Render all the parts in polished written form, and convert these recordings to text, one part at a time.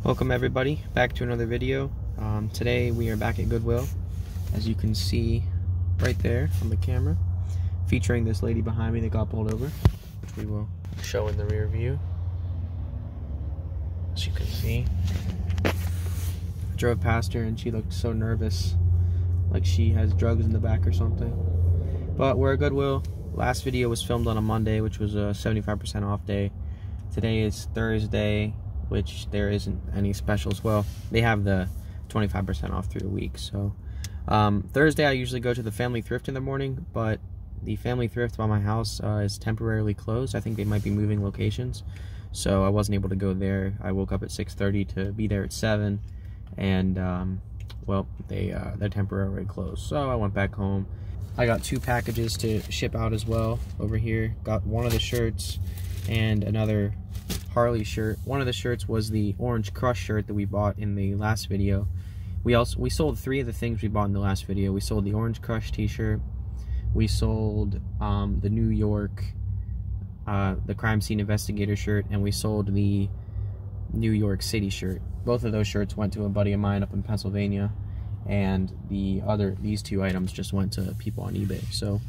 Welcome everybody back to another video. Today we are back at Goodwill, as you can see right there on the camera, featuring this lady behind me that got pulled over, which we will show in the rear view. As you can see, I drove past her and she looked so nervous, like she has drugs in the back or something. But we're at Goodwill. Last video was filmed on a Monday, which was a 75% off day. Today is Thursday, which there isn't any specials. Well, they have the 25% off through the week. So Thursday I usually go to the family thrift in the morning, but the family thrift by my house is temporarily closed. I think they might be moving locations, so I wasn't able to go there. I woke up at 6:30 to be there at 7, and well, they're temporarily closed, so I went back home. I got 2 packages to ship out as well over here. Got one of the shirts and another Harley shirt. One of the shirts was the Orange Crush shirt that we bought in the last video. We sold 3 of the things we bought in the last video. We sold the Orange Crush t-shirt, we sold the New York the Crime Scene Investigator shirt, and we sold the New York City shirt. Both of those shirts went to a buddy of mine up in Pennsylvania, and these 2 items just went to people on eBay. So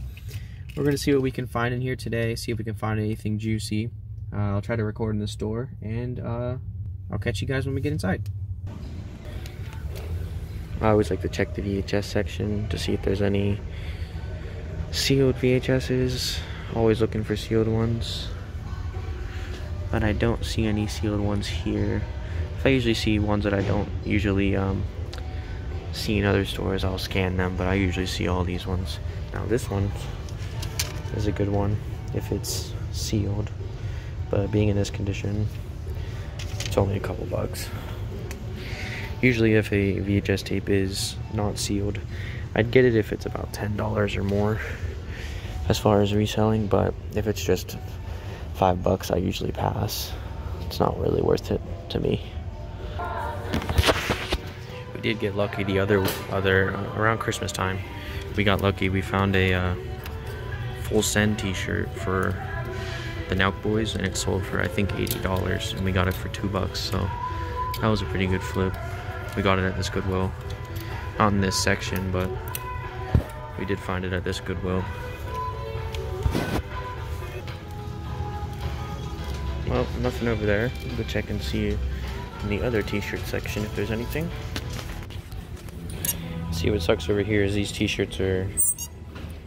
we're gonna see what we can find in here today, see if we can find anything juicy. I'll try to record in the store, and I'll catch you guys when we get inside. I always like to check the VHS section to see if there's any sealed VHSs. Always looking for sealed ones, but I don't see any sealed ones here. If I usually see ones that I don't usually see in other stores, I'll scan them, but I usually see all these ones. Now this one is a good one if it's sealed, but being in this condition, it's only a couple bucks. Usually if a VHS tape is not sealed, I'd get it if it's about $10 or more as far as reselling, but if it's just $5, I usually pass. It's not really worth it to me. We did get lucky the other around Christmas time. We got lucky. We found a Full Send t-shirt for the Nauk Boys, and it sold for I think $80, and we got it for $2, so that was a pretty good flip. We got it at this Goodwill, not in this section, but we did find it at this Goodwill. Well, nothing over there. We'll go check and see in the other t-shirt section if there's anything. See, what sucks over here is these t-shirts are,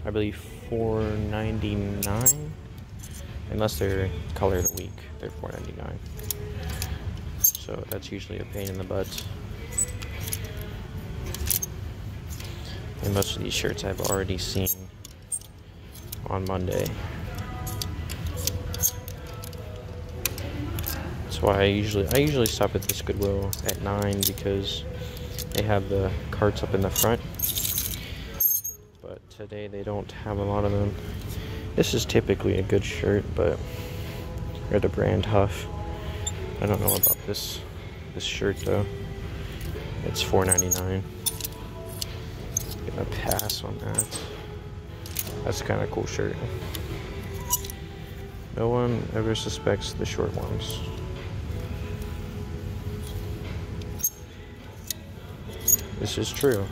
I believe, $4.99. Unless they're color of the week, they're $4.99. So that's usually a pain in the butt. And most of these shirts I've already seen on Monday. That's why I usually stop at this Goodwill at 9, because they have the carts up in the front. But today they don't have a lot of them. This is typically a good shirt, but or the brand Huff. I don't know about this shirt though. It's $4.99. Gonna pass on that. That's kind of cool shirt. No one ever suspects the short ones. This is true.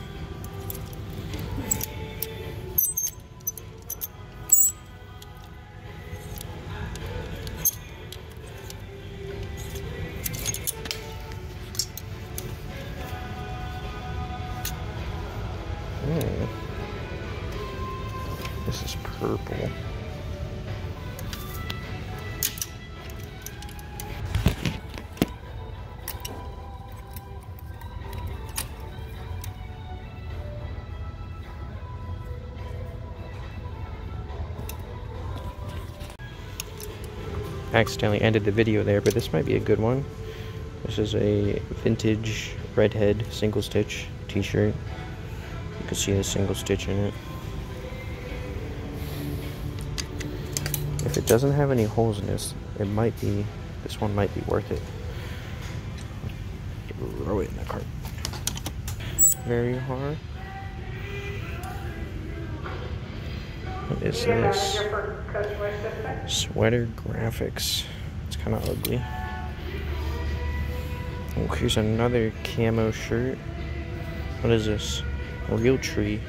This is purple. I accidentally ended the video there, but this might be a good one. This is a vintage redhead single stitch t-shirt. You can see the single stitch in it. If it doesn't have any holes in this, this one might be worth it. Throw it in the cart. Very hard. What is this? Sweater graphics. It's kind of ugly. Oh, here's another camo shirt. What is this? A real tree.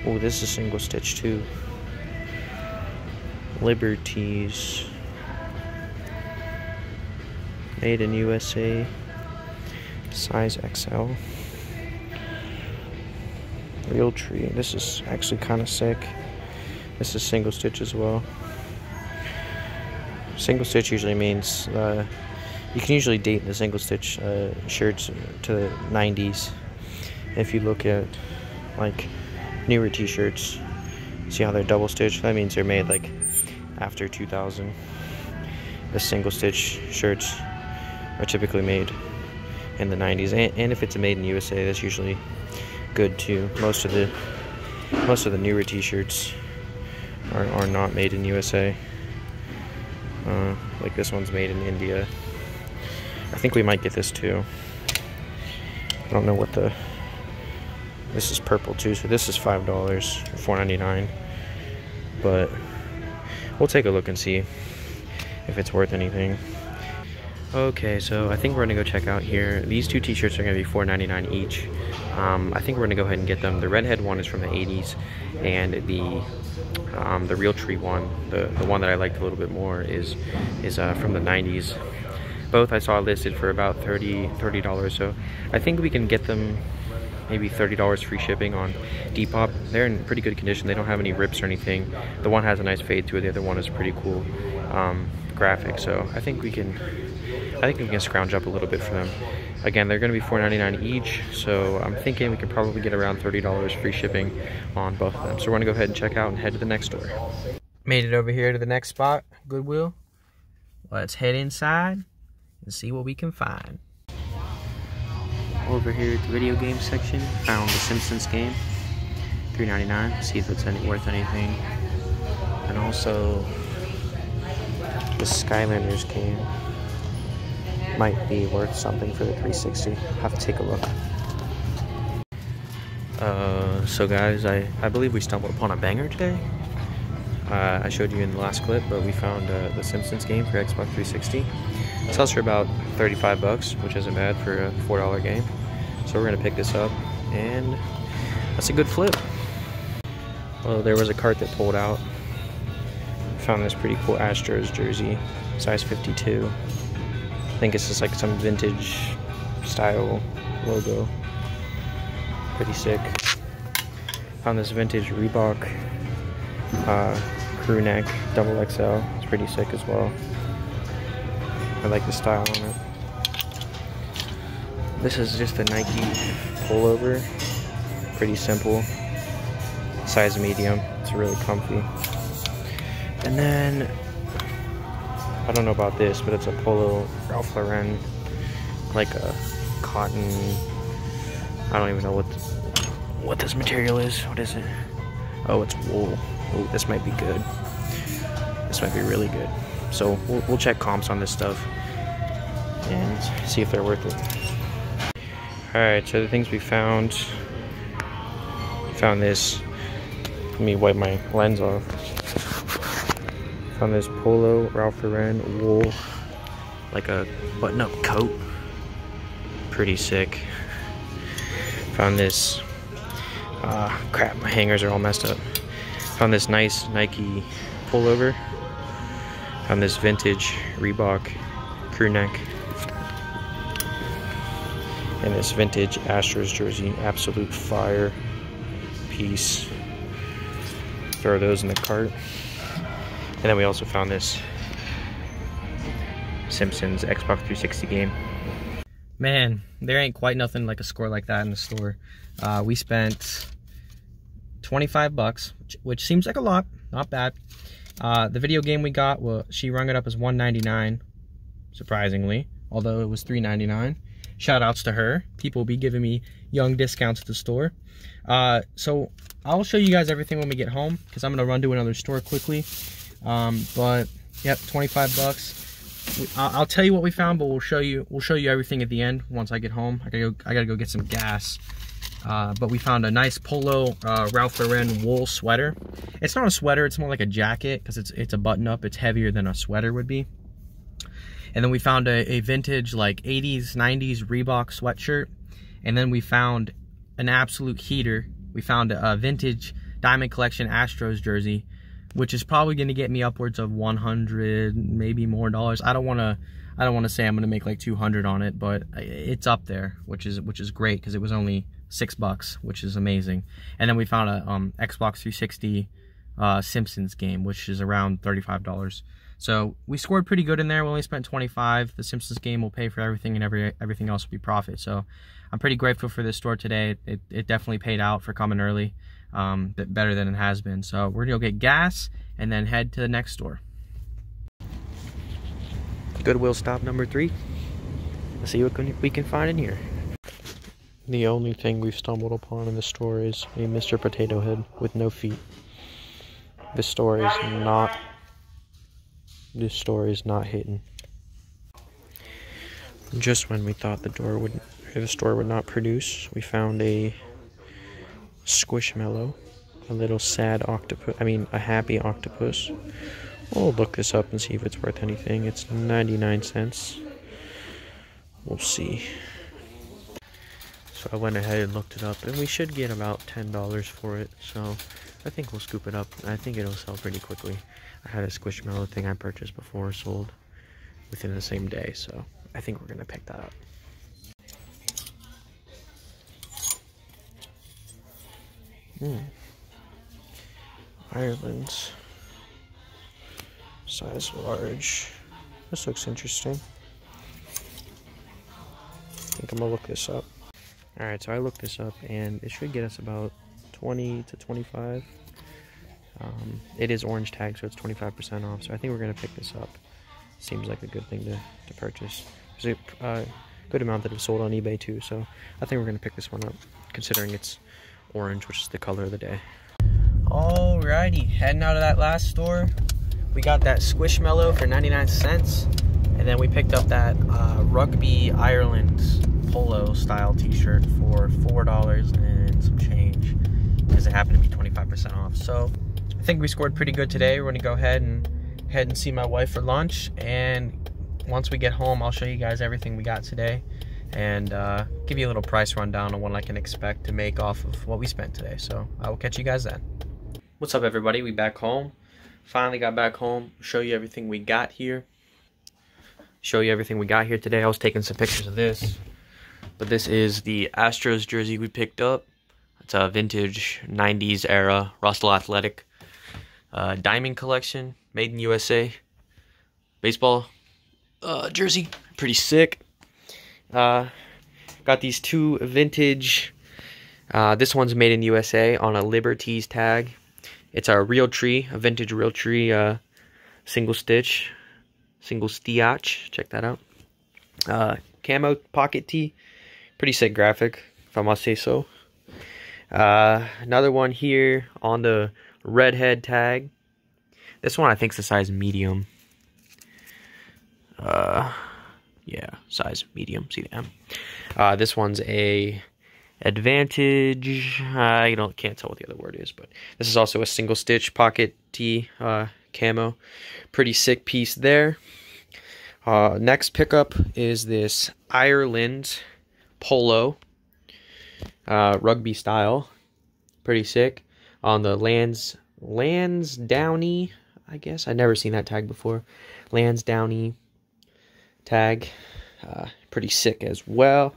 Oh, this is single stitch too. Liberties. Made in USA. Size XL. Real tree. This is actually kind of sick. This is single stitch as well. Single stitch usually means you can usually date the single stitch shirts to the 90s. If you look at like newer t-shirts, see how they're double stitched? That means they're made like after 2000. The single stitch shirts are typically made in the 90s, and if it's made in USA, that's usually good too. Most of the newer t-shirts are not made in USA. Like this one's made in India. I think we might get this too. I don't know what this is purple too, so this is $5 or $4.99. But we'll take a look and see if it's worth anything. Okay, so I think we're gonna go check out here. These two t-shirts are gonna be $4.99 each. I think we're gonna go ahead and get them. The redhead one is from the 80s, and the real tree one, the one that I liked a little bit more, is from the 90s. Both I saw listed for about $30, so I think we can get them maybe $30 free shipping on Depop. They're in pretty good condition. They don't have any rips or anything. The one has a nice fade to it. The other one is pretty cool graphic. So I think we can scrounge up a little bit for them. Again, they're going to be $4.99 each, so I'm thinking we could probably get around $30 free shipping on both of them. So we're going to go ahead and check out and head to the next store. Made it over here to the next spot, Goodwill. Let's head inside and see what we can find. Over here at the video game section, found the Simpsons game, $3.99. See if it's worth anything. And also the Skylanders game might be worth something for the 360. Have to take a look. So guys, I believe we stumbled upon a banger today. I showed you in the last clip, but we found the Simpsons game for Xbox 360. It sells for about 35 bucks, which isn't bad for a $4 game. So we're gonna pick this up, and that's a good flip. Well, there was a cart that pulled out. Found this pretty cool Astros jersey, size 52. I think it's just like some vintage style logo. Pretty sick. Found this vintage Reebok crew neck double XL. It's pretty sick as well. I like the style on it. This is just a Nike pullover. Pretty simple. Size medium. It's really comfy. And then I don't know about this, but it's a polo Ralph Lauren, like a cotton. I don't even know what this material is. What is it? Oh, it's wool. Oh, this might be good. This might be really good. So we'll check comps on this stuff and see if they're worth it. All right, so the things we found this. Let me wipe my lens off. Found this polo Ralph Lauren wool, like a button-up coat. Pretty sick. Found this, crap, my hangers are all messed up. Found this nice Nike pullover. Found this vintage Reebok crew neck. And this vintage Astros jersey, absolute fire piece. Throw those in the cart. And then we also found this Simpsons Xbox 360 game. Man, there ain't quite nothing like a score like that in the store. We spent 25 bucks, which seems like a lot, not bad. The video game we got, well, she rung it up as $1.99, surprisingly, although it was $3.99. Shout outs to her. People will be giving me young discounts at the store. So I'll show you guys everything when we get home, because I'm gonna run to another store quickly. But yep, 25 bucks. I'll tell you what we found, but we'll show you everything at the end once I get home. I gotta go get some gas. But we found a nice polo Ralph Lauren wool sweater. It's not a sweater, it's more like a jacket, because it's a button up. It's heavier than a sweater would be. And then we found a vintage like 80s, 90s Reebok sweatshirt. And then we found an absolute heater. We found a vintage Diamond Collection Astros jersey, which is probably going to get me upwards of $100, maybe more dollars. I don't want to say I'm going to make like 200 on it, but it's up there, which is great because it was only $6, which is amazing. And then we found a Xbox 360 Simpsons game, which is around $35. So we scored pretty good in there. We only spent $25. The Simpsons game will pay for everything, and everything else will be profit. So I'm pretty grateful for this store today. It definitely paid out for coming early, bit better than it has been. So we're gonna go get gas and then head to the next store. Goodwill stop number 3. Let's see what we can find in here. The only thing we've stumbled upon in the store is a Mr. Potato Head with no feet. This store is not hitting. Just when we thought the store would not produce, we found a Squishmallow, a little sad octopus. A happy octopus. We'll look this up and see if it's worth anything. It's 99 cents. We'll see. So I went ahead and looked it up, and we should get about $10 for it. So I think we'll scoop it up. I think it'll sell pretty quickly. I had a Squishmallow thing I purchased before sold within the same day, so I think we're gonna pick that up. Ireland's size large. This looks interesting. I think I'm gonna look this up. Alright, so I looked this up and it should get us about 20 to 25. It is orange tag, so it's 25% off, so I think we're gonna pick this up. Seems like a good thing to purchase. There's a good amount that have sold on eBay too, so I think we're gonna pick this one up, considering it's orange, which is the color of the day. Alrighty, heading out of that last store, we got that Squishmallow for 99 cents, and then we picked up that Rugby Ireland polo style t-shirt for $4 and some change, because it happened to be 25% off. So I think we scored pretty good today. We're gonna go ahead and see my wife for lunch, and once we get home, I'll show you guys everything we got today and give you a little price rundown on what I can expect to make off of what we spent today. So I will catch you guys then. What's up, everybody? We back home. Finally got back home. Show you everything we got here. Today. I was taking some pictures of this, but this is the Astros jersey we picked up. It's a vintage 90s era Russell Athletic Diamond Collection, made in USA baseball jersey. Pretty sick. Got these two vintage, this one's made in USA on a Liberties tag. It's a vintage real tree single stitch, check that out. Camo pocket tee, pretty sick graphic, if I must say so. Another one here on the redhead tag. This one I think is a size medium. Yeah, size medium, see the M. This one's a Advantage, can't tell what the other word is, but this is also a single stitch pocket tee camo. Pretty sick piece there. Next pickup is this Ireland polo, rugby style. Pretty sick. On the Lansdowne, I guess. I've never seen that tag before. Lansdowne tag. Pretty sick as well.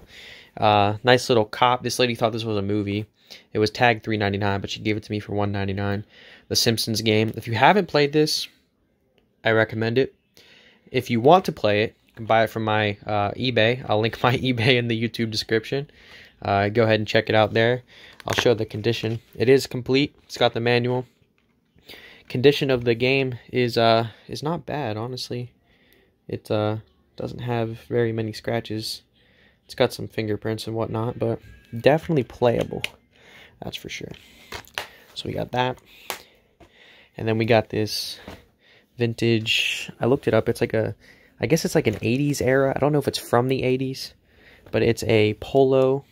Nice little cop. This lady thought this was a movie. It was tagged $3.99, but she gave it to me for $1.99. The Simpsons game. If you haven't played this, I recommend it. If you want to play it, you can buy it from my eBay. I'll link my eBay in the YouTube description. Go ahead and check it out there. I'll show the condition. It is complete. It's got the manual. Condition of the game is not bad, honestly. It doesn't have very many scratches. It's got some fingerprints and whatnot, but definitely playable. That's for sure. So we got that. And then we got this vintage. I looked it up. It's like I guess it's like an 80s era. I don't know if it's from the 80s, but it's a polo.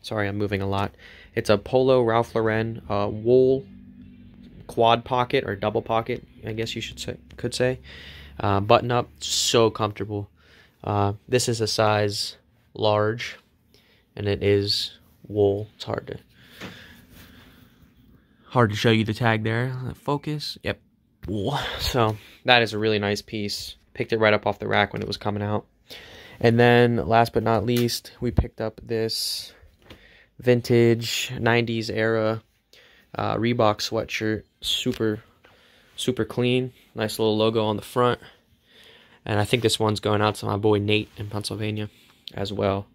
Sorry, I'm moving a lot. It's a polo Ralph Lauren wool quad pocket or double pocket, I guess you could say. Button up, so comfortable. This is a size large, and it is wool. It's hard to show you the tag there. Focus. Yep, wool. So that is a really nice piece. Picked it right up off the rack when it was coming out. And then last but not least, we picked up this vintage 90s era Reebok sweatshirt. Super clean. Nice little logo on the front. And I think this one's going out to my boy Nate in Pennsylvania as well.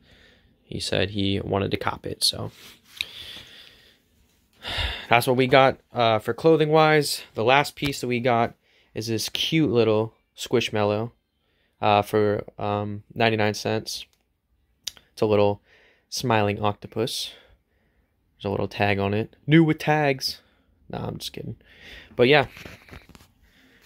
He said he wanted to cop it, so that's what we got for clothing wise. The last piece that we got is this cute little Squishmallow for 99 cents. It's a little smiling octopus. There's a little tag on it. New with tags. Nah, I'm just kidding. But yeah,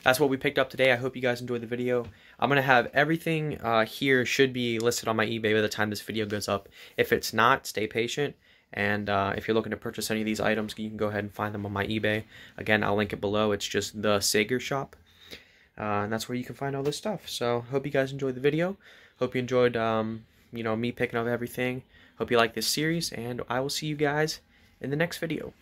that's what we picked up today. I hope you guys enjoyed the video. I'm going to have everything here should be listed on my eBay by the time this video goes up. If it's not, stay patient. And if you're looking to purchase any of these items, you can go ahead and find them on my eBay. Again, I'll link it below. It's just the Sager Shop. And that's where you can find all this stuff. So, hope you guys enjoyed the video. Hope you enjoyed, you know, me picking up everything. Hope you like this series. And I will see you guys in the next video.